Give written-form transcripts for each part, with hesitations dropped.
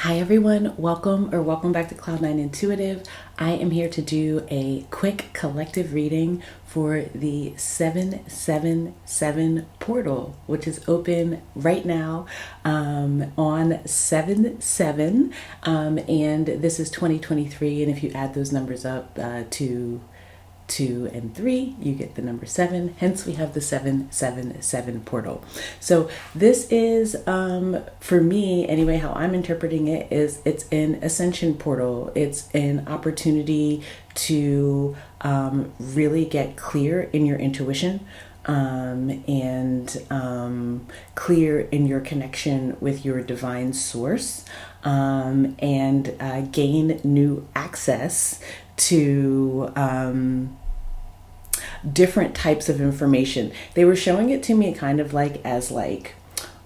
Hi everyone, welcome back to Cloud9 Intuitive. I am here to do a quick collective reading for the 777 portal, which is open right now on 7/7, and this is 2023. And if you add those numbers up to 2 and 3, you get the number 7. Hence, we have the 777 portal. So this is, for me anyway, how I'm interpreting it is it's an ascension portal. It's an opportunity to really get clear in your intuition and clear in your connection with your divine source, and gain new access to different types of information. They were showing it to me kind of like as like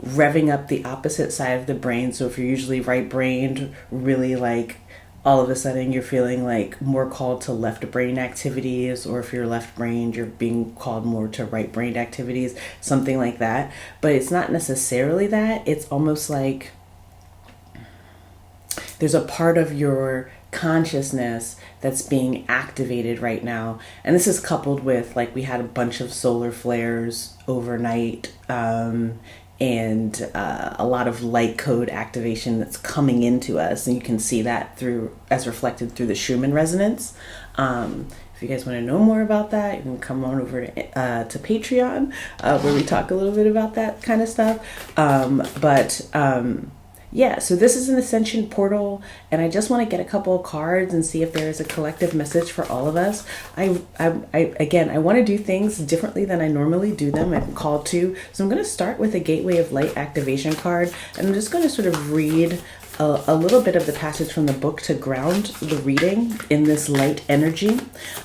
revving up the opposite side of the brain. So if you're usually right-brained, really like all of a sudden you're feeling like more called to left brain activities, or if you're left-brained, you're being called more to right-brained activities, something like that. But it's not necessarily that. It's almost like there's a part of your consciousness that's being activated right now. And this is coupled with, like, we had a bunch of solar flares overnight, and a lot of light code activation that's coming into us. And you can see that through, as reflected through the Schumann resonance. If you guys want to know more about that, you can come on over to Patreon, where we talk a little bit about that kind of stuff. Yeah, so this is an ascension portal, and I just want to get a couple of cards and see if there is a collective message for all of us. I want to do things differently than I normally do them. I'm called to. So I'm going to start with a Gateway of Light activation card, and I'm just going to sort of read a little bit of the passage from the book to ground the reading in this light energy.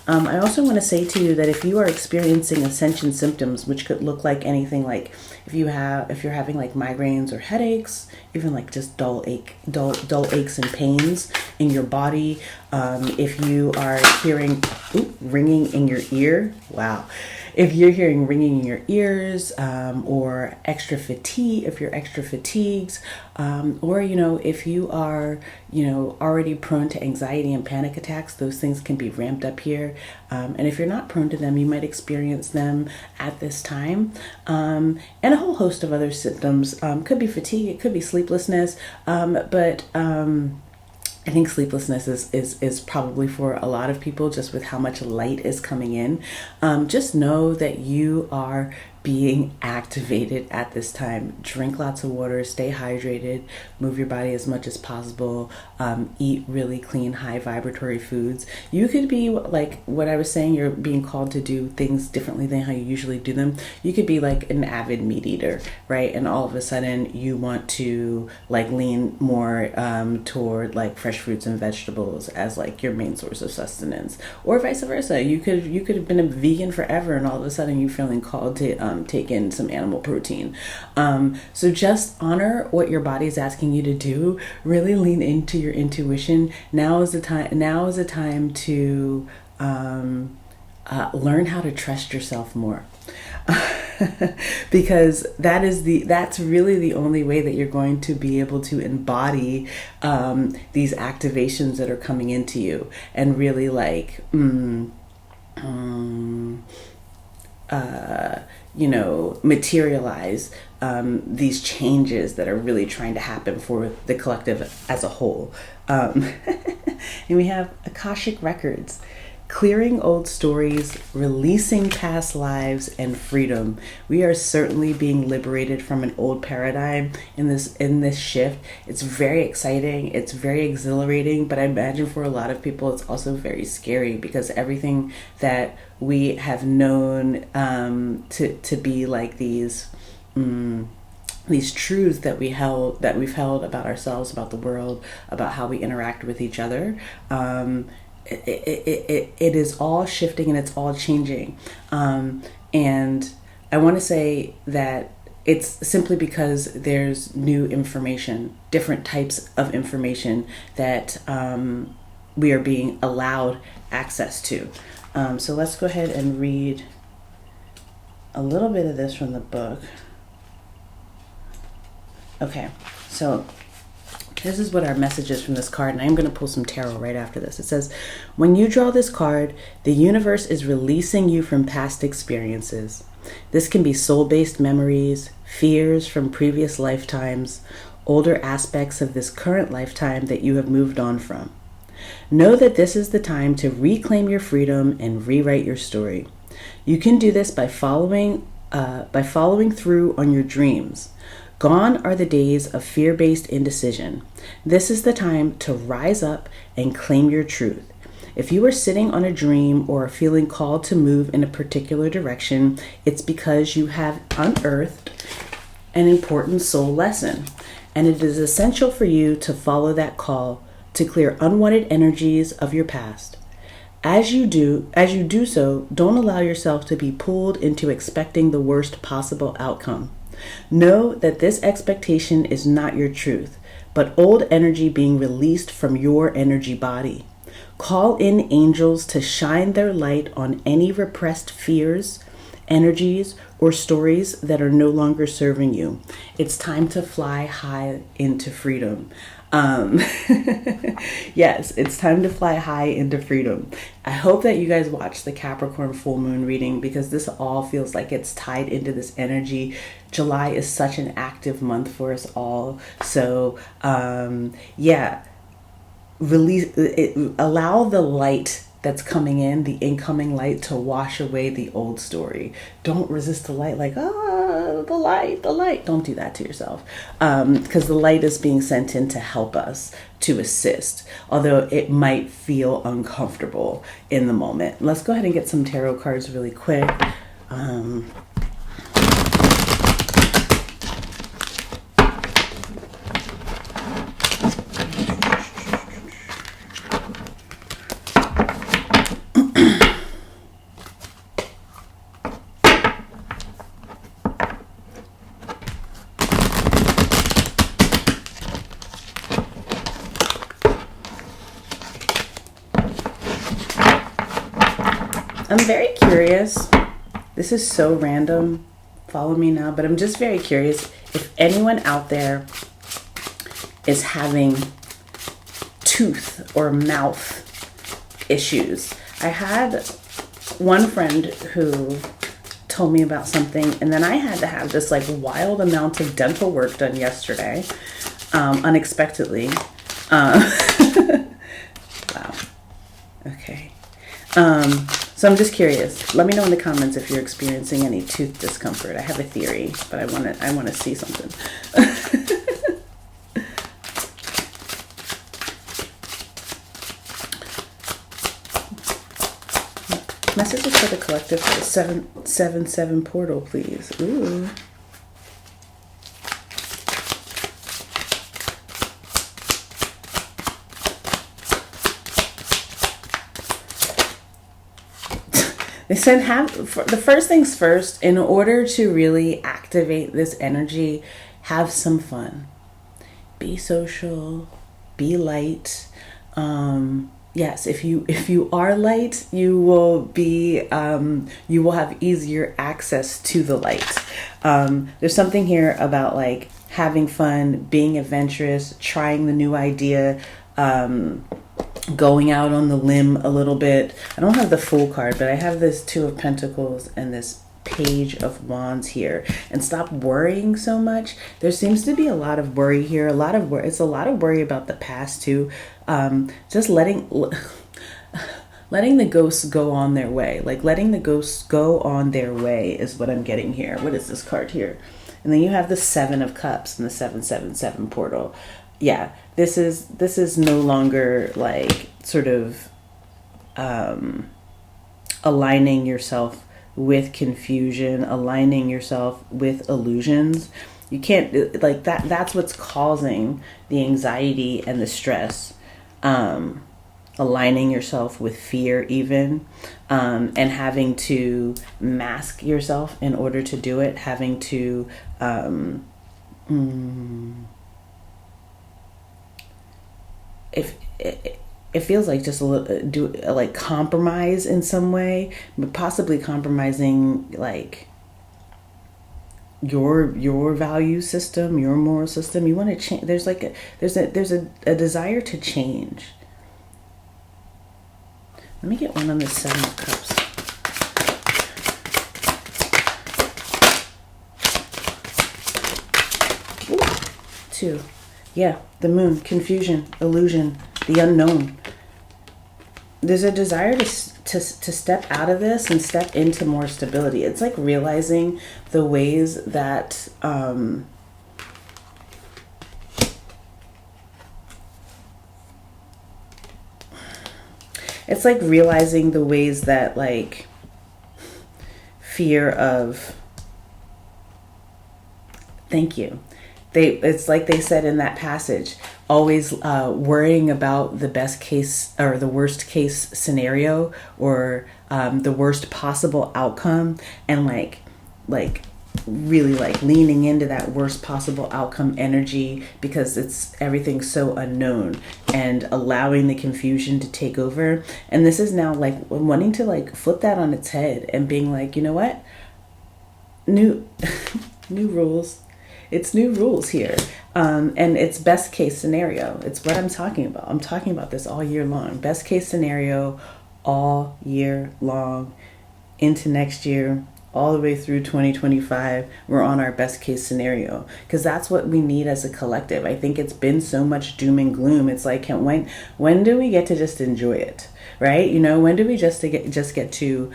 I also want to say to you that if you are experiencing ascension symptoms, which could look like anything, like if you're having like migraines or headaches, even like just dull aches and pains in your body, if you are hearing ringing in your ear, wow. If you're hearing ringing in your ears, or extra fatigue, if you're extra fatigued, or, if you are, already prone to anxiety and panic attacks, those things can be ramped up here. And if you're not prone to them, you might experience them at this time. And a whole host of other symptoms. Could be fatigue, it could be sleeplessness, but I think sleeplessness is probably for a lot of people, just with how much light is coming in. Just know that you are being activated at this time. Drink lots of water, stay hydrated, move your body as much as possible, eat really clean, high vibratory foods. You could be like what I was saying, you're being called to do things differently than how you usually do them. You could be like an avid meat eater, right? And all of a sudden you want to like lean more toward like fresh fruits and vegetables as like your main source of sustenance, or vice versa. You could have been a vegan forever, and all of a sudden you're feeling called to take in some animal protein. So just honor what your body is asking you to do. Really lean into your intuition. Now is the time to learn how to trust yourself more. Because that's really the only way that you're going to be able to embody these activations that are coming into you, and really like materialize these changes that are really trying to happen for the collective as a whole. And we have Akashic Records. Clearing old stories, releasing past lives, and freedom. We are certainly being liberated from an old paradigm in this shift. It's very exciting. It's very exhilarating, but I imagine for a lot of people, it's also very scary, because everything that we have known to be like these truths that we've held about ourselves, about the world, about how we interact with each other. It is all shifting and it's all changing. And I want to say that it's simply because there's new information, different types of information that we are being allowed access to. So let's go ahead and read a little bit of this from the book. Okay, so This is what our message is from this card, and I'm going to pull some tarot right after this. It says, when you draw this card, the universe is releasing you from past experiences. This can be soul-based memories, fears from previous lifetimes, older aspects of this current lifetime that you have moved on from. Know that this is the time to reclaim your freedom and rewrite your story. You can do this by following through on your dreams. Gone are the days of fear-based indecision. This is the time to rise up and claim your truth. If you are sitting on a dream or are feeling called to move in a particular direction, it's because you have unearthed an important soul lesson, and it is essential for you to follow that call to clear unwanted energies of your past. As you do so, don't allow yourself to be pulled into expecting the worst possible outcome. Know that this expectation is not your truth, but old energy being released from your energy body. Call in angels to shine their light on any repressed fears, energies, or stories that are no longer serving you. It's time to fly high into freedom. Yes, it's time to fly high into freedom. I hope that you guys watched the Capricorn full moon reading, because this all feels like it's tied into this energy. July is such an active month for us all. So, allow the light that's coming in, the incoming light, to wash away the old story. Don't resist the light like, the light. Don't do that to yourself. Because the light is being sent in to help us, to assist, although it might feel uncomfortable in the moment. Let's go ahead and get some tarot cards really quick. I'm very curious. This is so random. Follow me now, but I'm just very curious if anyone out there is having tooth or mouth issues. I had one friend who told me about something, and then I had to have this like wild amount of dental work done yesterday, unexpectedly. Wow. Okay. So I'm just curious. Let me know in the comments if you're experiencing any tooth discomfort. I have a theory, but I want to see something. Messages for the collective for the 777 portal, please. Ooh. They said, the first things first, in order to really activate this energy, have some fun. Be social, be light. Yes, if you are light, you will have easier access to the light. There's something here about like having fun, being adventurous, trying the new idea, going out on the limb a little bit. I don't have the full card, but I have this Two of Pentacles and this Page of Wands here. And stop worrying so much. There seems to be a lot of worry here. It's a lot of worry about the past too. Just letting the ghosts go on their way. Like letting the ghosts go on their way is what I'm getting here. What is this card here? And then you have the Seven of Cups and the 777 portal. Yeah, this is no longer like sort of aligning yourself with confusion, aligning yourself with illusions. You can't, like that. That's what's causing the anxiety and the stress. Aligning yourself with fear even, and having to mask yourself in order to do it. Having to if it feels like just a little like compromise in some way, but possibly compromising like your value system, your moral system. You want to change. There's a desire to change. Let me get one on the Seven of Cups. Ooh, two. Yeah, the Moon, confusion, illusion, the unknown. There's a desire to step out of this and step into more stability. It's like realizing the ways that it's like realizing the ways that like fear of, thank you, it's like they said in that passage, always worrying about the best case or the worst case scenario, or the worst possible outcome, and like really like leaning into that worst possible outcome energy, because it's everything's so unknown, and allowing the confusion to take over. And this is now like wanting to like flip that on its head and being like, you know what, new new rules. It's new rules here. And it's best case scenario. It's what I'm talking about. I'm talking about this all year long. Best case scenario all year long, into next year, all the way through 2025. We're on our best case scenario, because that's what we need as a collective. I think it's been so much doom and gloom. It's like, when do we get to just enjoy it, right? You know, when do we just get to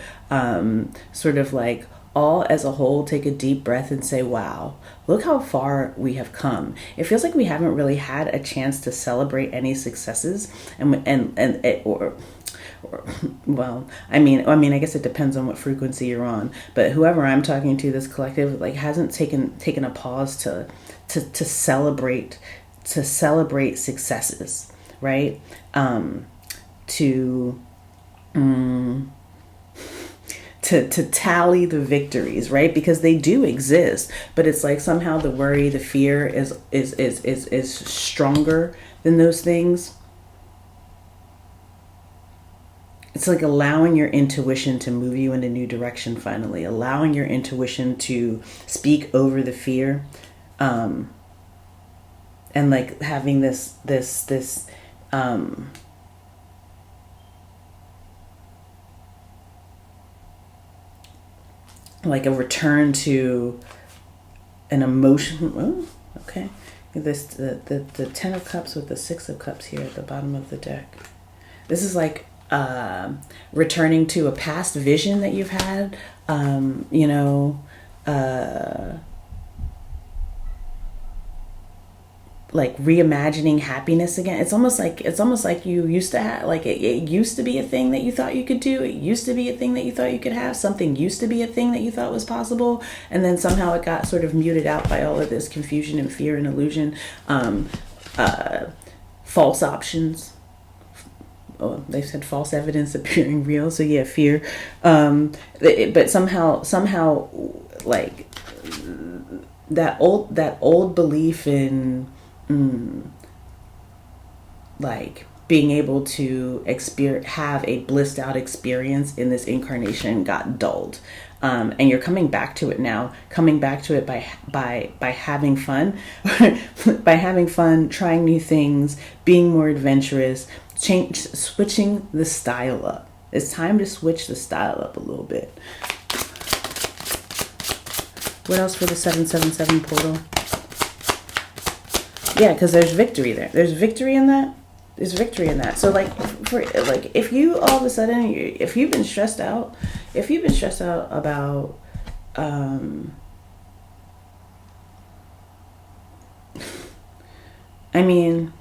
sort of like all as a whole take a deep breath and say, wow, look how far we have come. It feels like we haven't really had a chance to celebrate any successes, well, I mean, I guess it depends on what frequency you're on, but whoever I'm talking to, this collective, like, hasn't taken a pause to celebrate successes, right? To tally the victories, right? Because they do exist, but it's like somehow the worry, the fear is stronger than those things. It's like allowing your intuition to move you in a new direction finally, allowing your intuition to speak over the fear, and like having this like a return to an emotion. Oh, okay. The Ten of Cups with the Six of Cups here at the bottom of the deck. This is like returning to a past vision that you've had, like reimagining happiness again. It's almost like you used to have, like it used to be a thing that you thought you could do. It used to be a thing that you thought you could have. Something used to be a thing that you thought was possible, and then somehow it got sort of muted out by all of this confusion and fear and illusion. False options. Oh, they said false evidence appearing real. So yeah, fear. But somehow, like that old belief in like being able to have a blissed out experience in this incarnation got dulled. And you're coming back to it now, by having fun, by having fun, trying new things, being more adventurous, switching the style up. It's time to switch the style up a little bit. What else for the 777 portal? Yeah, because there's victory there. There's victory in that. There's victory in that. So if you all of a sudden, if you've been stressed out about I mean,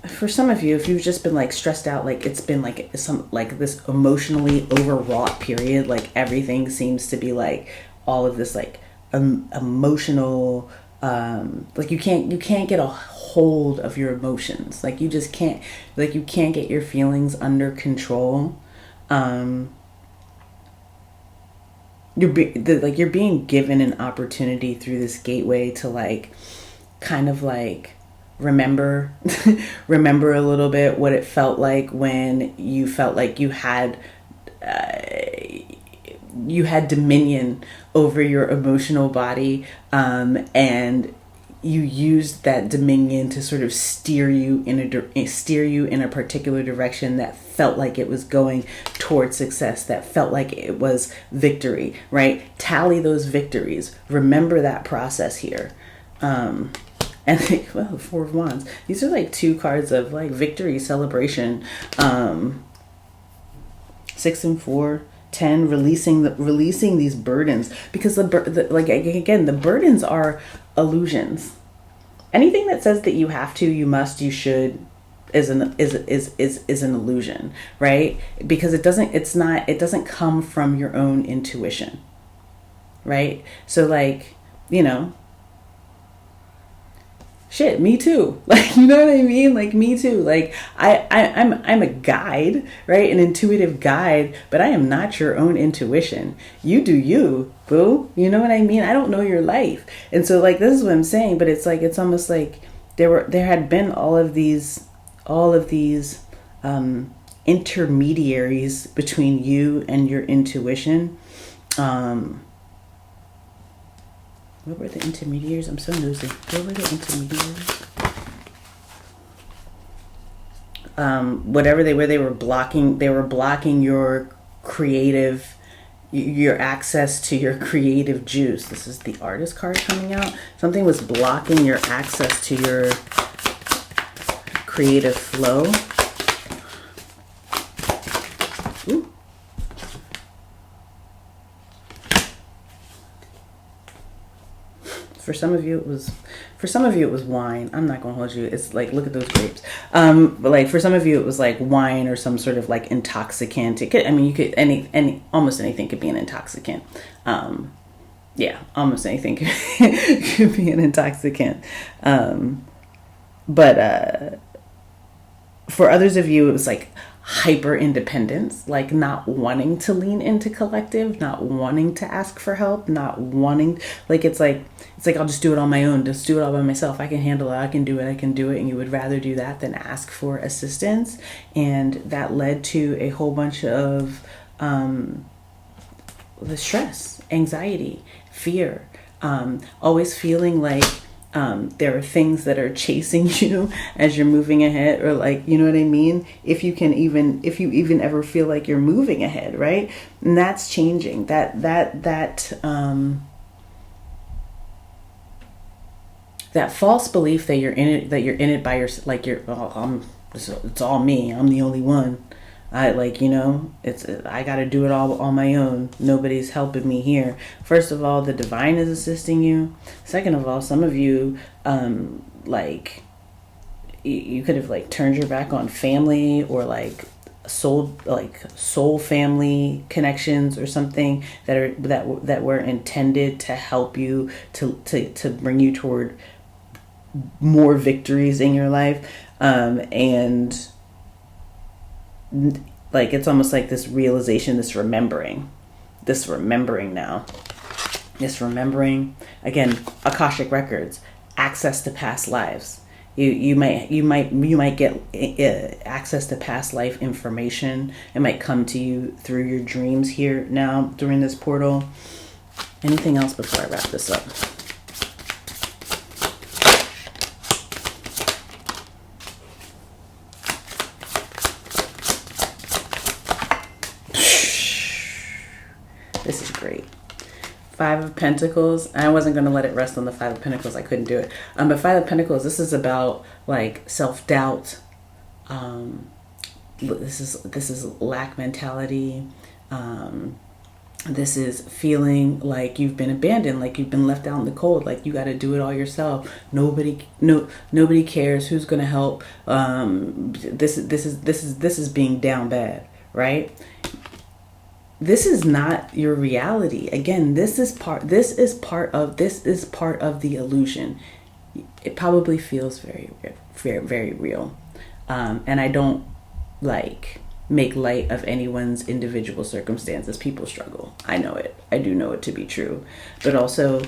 for some of you, if you've just been like stressed out, like it's been like some like this emotionally overwrought period, like everything seems to be like all of this like emotional, like you can't get a hold of your emotions. Like you just can't, like you can't get your feelings under control. You're being given an opportunity through this gateway to like kind of like remember a little bit what it felt like when you felt like you had you had dominion over your emotional body, and you used that dominion to sort of steer you in a particular direction that felt like it was going towards success, that felt like it was victory, right? Tally those victories. Remember that process here. And well, the Four of Wands. These are like two cards of like victory, celebration. 6 and 4. 10, releasing these burdens, because the burdens are illusions. Anything that says that you have to, you must, you should is an illusion, right? Because it doesn't come from your own intuition, right? So like, shit, me too. Like, you know what I mean? Like, me too. Like, I'm a guide, right? An intuitive guide, but I am not your own intuition. You do you, boo. You know what I mean? I don't know your life. And so like, this is what I'm saying, but it's like, it's almost like there had been all of these intermediaries between you and your intuition. What were the intermediaries? I'm so nosy. What were the intermediaries? Whatever they were blocking your access to your creative juice. This is the Artist card coming out. Something was blocking your access to your creative flow. Ooh. For some of you it was wine. I'm not gonna hold you. It's like, look at those grapes. But like for some of you it was like wine or some sort of like intoxicant. It could, almost anything could be an intoxicant. Yeah, almost anything could be an intoxicant. But for others of you it was like hyper independence, like not wanting to lean into collective, not wanting to ask for help, not wanting, like it's like I'll just do it on my own, just do it all by myself, I can handle it, I can do it, and you would rather do that than ask for assistance. And that led to a whole bunch of the stress, anxiety, fear, always feeling like there are things that are chasing you as you're moving ahead, or like, you know what I mean? If you even ever feel like you're moving ahead, right? And that's changing. That false belief that you're in it by yourself, like it's all me. I'm the only one. I got to do it all on my own. Nobody's helping me here. First of all, the divine is assisting you. Second of all, some of you, you could have like turned your back on family, or like soul family connections or something that were intended to help you to bring you toward more victories in your life. And like, it's almost like this realization, this remembering now, again, Akashic records, access to past lives. You might get access to past life information. It might come to you through your dreams here now during this portal. Anything else before I wrap this up? This is great. Five of Pentacles. I wasn't going to let it rest on the Five of Pentacles. I couldn't do it. But Five of Pentacles, this is about like self-doubt. This is lack mentality. This is feeling like you've been abandoned, like you've been left out in the cold, like you got to do it all yourself. Nobody cares. Who's going to help? This is being down bad, right? This is not your reality. Again, this is part of the illusion. It probably feels very, very, very real. And I don't make light of anyone's individual circumstances. People struggle. I know it. I do know it to be true. But also,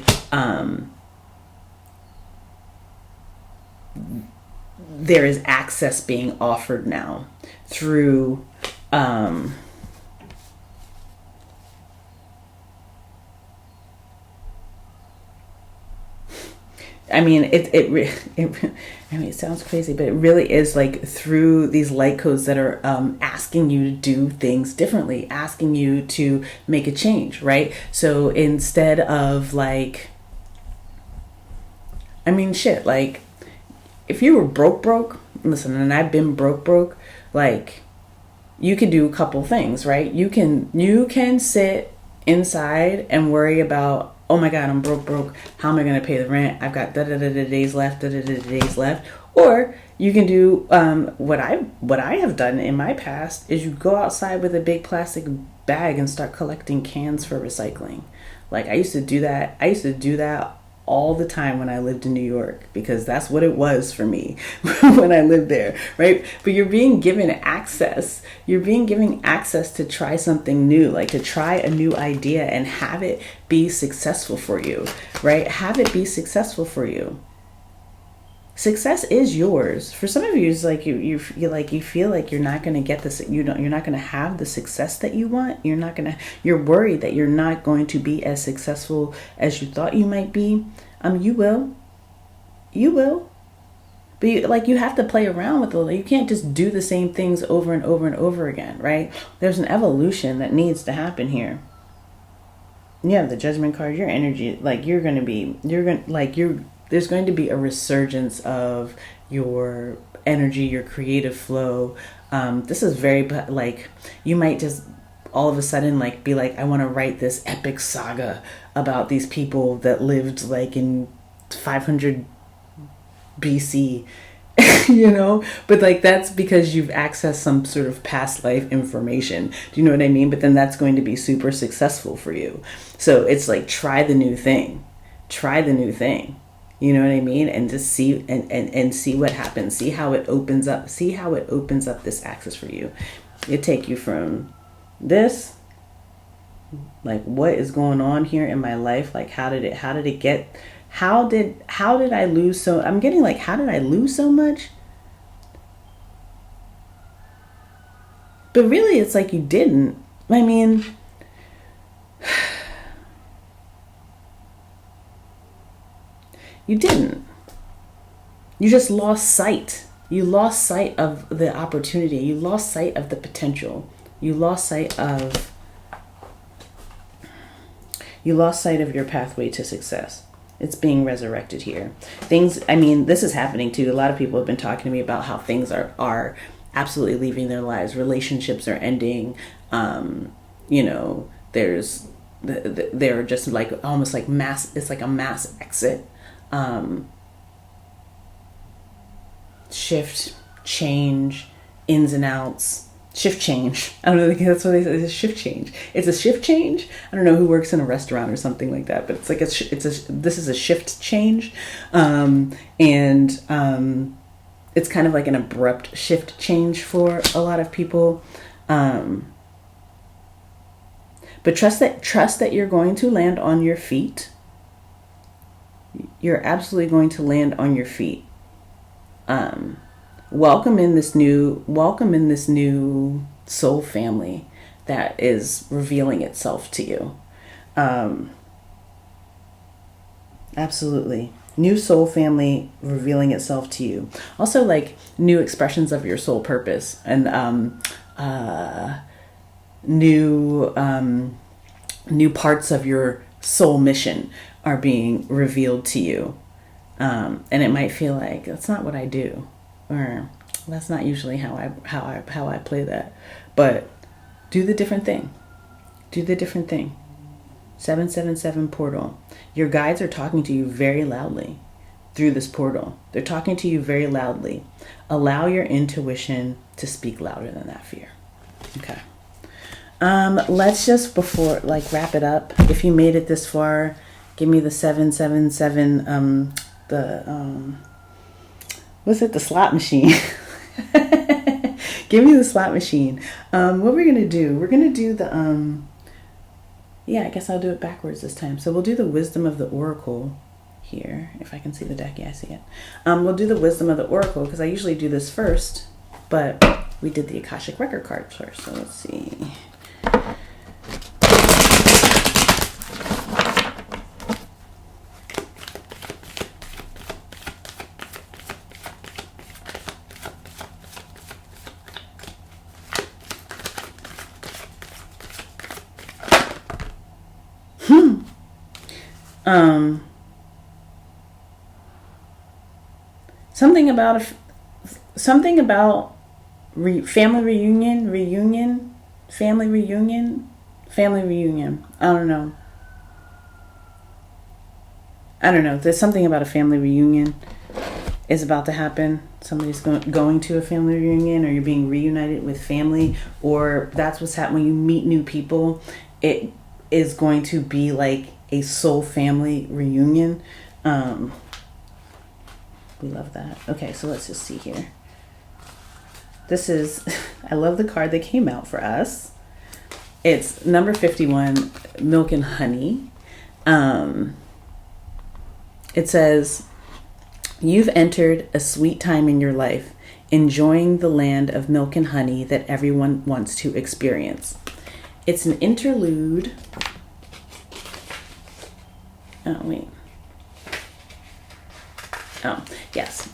there is access being offered now through I mean, I mean, it sounds crazy, but it really is like through these light codes that are asking you to do things differently, asking you to make a change, right? So instead of like, I mean, shit, like if you were broke, listen, and I've been broke, like you could do a couple things, right? You can sit inside and worry about, oh my God, I'm broke. How am I going to pay the rent? I've got days left, days left. Or you can do what I have done in my past is you go outside with a big plastic bag and start collecting cans for recycling. Like I used to do that. All the time when I lived in New York, because that's what it was for me when I lived there, right? But you're being given access. You're being given access to try something new, like to try a new idea and have it be successful for you, right? Have it be successful for you. Success is yours. For some of you, it's like you feel like you're not going to get this. You're not going to have the success that you want. You're worried that you're not going to be as successful as you thought you might be. You will. But you have to play around with it. You can't just do the same things over and over and over again, right? There's an evolution that needs to happen here. You have the Judgment card. Your energy, there's going to be a resurgence of your energy, your creative flow. This is very, like, you might just all of a sudden like be like, I want to write this epic saga about these people that lived like in 500 BC, but like that's because you've accessed some sort of past life information. Do you know what I mean? But then that's going to be super successful for you. So it's like, try the new thing. You know what I mean? And just see and see what happens. See how it opens up. This access for you. It take you from this, like, what is going on here in my life? Like, how did I lose so? I'm getting like, how did I lose so much? But really, it's like you didn't. I mean, you didn't. You just lost sight. You lost sight of the opportunity. You lost sight of the potential. You lost sight of your pathway to success. It's being resurrected here. This is happening too. A lot of people have been talking to me about how things are absolutely leaving their lives. Relationships are ending. They're just like almost like mass. It's like a mass exit. Shift, change, ins and outs. Shift change. I don't know. That's what they say. It's a shift change. It's a shift change. I don't know who works in a restaurant or something like that, but it's like this is a shift change, and it's kind of like an abrupt shift change for a lot of people. But trust that you're going to land on your feet. You're absolutely going to land on your feet. Welcome in this new soul family that is revealing itself to you. Absolutely. New soul family revealing itself to you. Also, like, new expressions of your soul purpose and new parts of your soul mission are being revealed to you. And it might feel like that's not what I do, or that's not usually how I play that. But do the different thing. 777 portal. Your guides are talking to you very loudly through this portal. They're talking to you very loudly. Allow your intuition to speak louder than that fear. Okay. Let's just wrap it up. If you made it this far, give me the 777 the slot machine. Give me the slot machine. What we're going to do, I guess I'll do it backwards this time. So we'll do the wisdom of the oracle here. If I can see the deck, yeah, I see it. We'll do the wisdom of the oracle because I usually do this first, but we did the Akashic record card first. So let's see. Um, something about family reunion. I don't know. There's something about a family reunion is about to happen. Somebody's going to a family reunion, or you're being reunited with family, or that's what's happening when you meet new people. It is going to be like a soul family reunion. We love that. Okay, so let's just see here. This is, I love the card that came out for us. It's number 51, Milk and Honey. It says, you've entered a sweet time in your life, enjoying the land of milk and honey that everyone wants to experience. It's an interlude. Oh, wait. Oh, yes.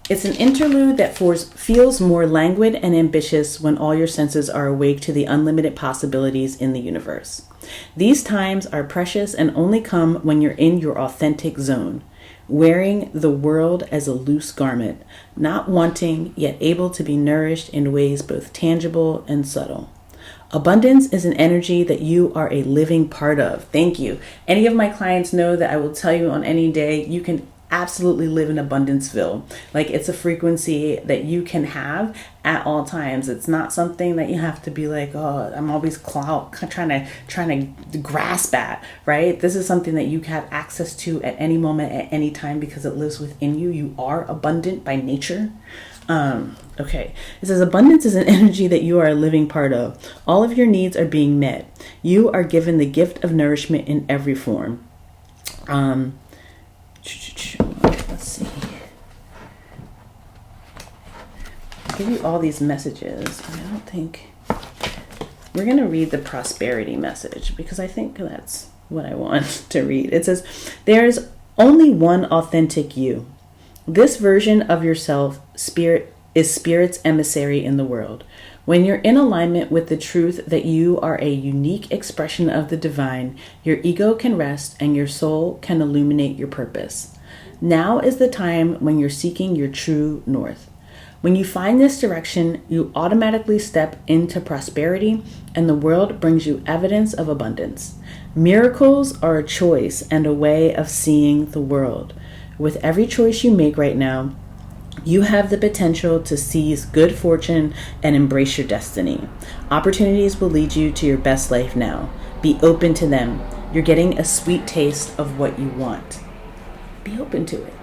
It's an interlude that feels more languid and ambitious when all your senses are awake to the unlimited possibilities in the universe. These times are precious and only come when you're in your authentic zone, wearing the world as a loose garment, not wanting yet able to be nourished in ways both tangible and subtle. Abundance is an energy that you are a living part of. Thank you. Any of my clients know that I will tell you on any day, you can absolutely live in Abundanceville. Like, it's a frequency that you can have at all times. It's not something that you have to be like, oh, I'm always trying to grasp at, right? This is something that you have access to at any moment, at any time, because it lives within you. You are abundant by nature. Okay. It says abundance is an energy that you are a living part of. All of your needs are being met. You are given the gift of nourishment in every form. Let's see. I'll give you all these messages. I don't think we're going to read the prosperity message, because I think that's what I want to read. It says, there's only one authentic you. This version of yourself is spirit's emissary in the world. When you're in alignment with the truth that you are a unique expression of the divine, your ego can rest and your soul can illuminate your purpose. Now is the time when you're seeking your true north. When you find this direction, you automatically step into prosperity, and the world brings you evidence of abundance. Miracles are a choice and a way of seeing the world. With every choice you make right now, you have the potential to seize good fortune and embrace your destiny. Opportunities will lead you to your best life now. Be open to them. You're getting a sweet taste of what you want. Be open to it.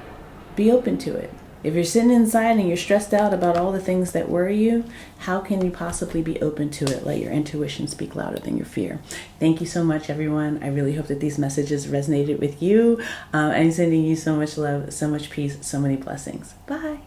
Be open to it. If you're sitting inside and you're stressed out about all the things that worry you, how can you possibly be open to it? Let your intuition speak louder than your fear. Thank you so much, everyone. I really hope that these messages resonated with you. I'm sending you so much love, so much peace, so many blessings. Bye.